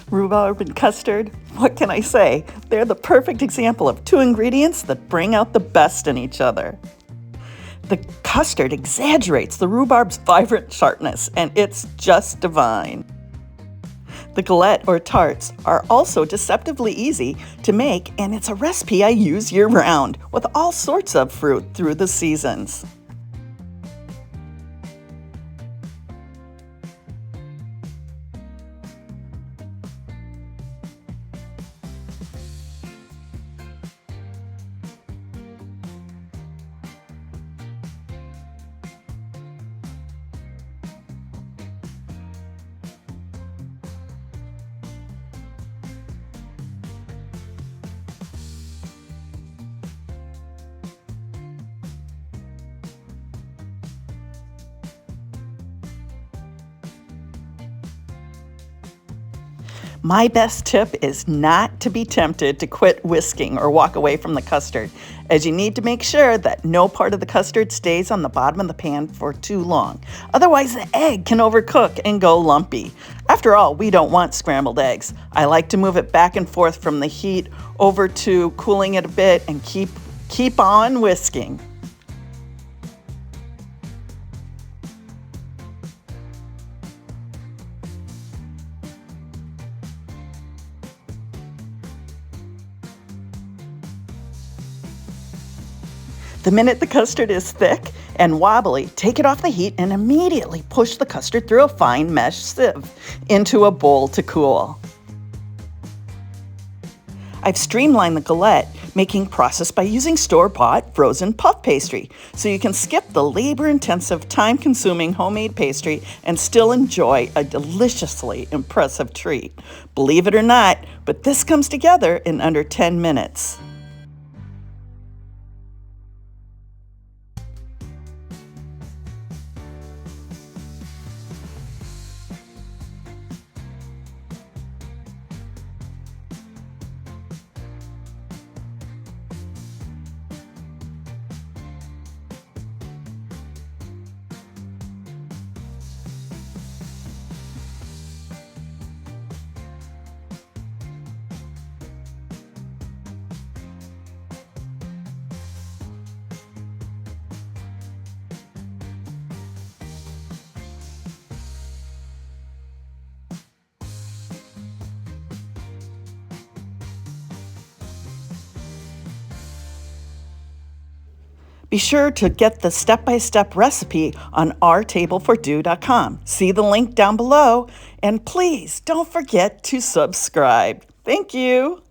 Rhubarb and custard, what can I say? They're the perfect example of two ingredients that bring out the best in each other. The custard exaggerates the rhubarb's vibrant sharpness, and it's just divine. The galette or tarts are also deceptively easy to make, and it's a recipe I use year-round with all sorts of fruit through the seasons. My best tip is not to be tempted to quit whisking or walk away from the custard, as you need to make sure that no part of the custard stays on the bottom of the pan for too long. Otherwise, the egg can overcook and go lumpy. After all, we don't want scrambled eggs. I like to move it back and forth from the heat over to cooling it a bit and keep on whisking. The minute the custard is thick and wobbly, take it off the heat and immediately push the custard through a fine mesh sieve into a bowl to cool. I've streamlined the galette making process by using store-bought frozen puff pastry, so you can skip the labor-intensive, time-consuming homemade pastry and still enjoy a deliciously impressive treat. Believe it or not, but this comes together in under 10 minutes. Be sure to get the step-by-step recipe on ourtablefordo.com. See the link down below, and please don't forget to subscribe. Thank you.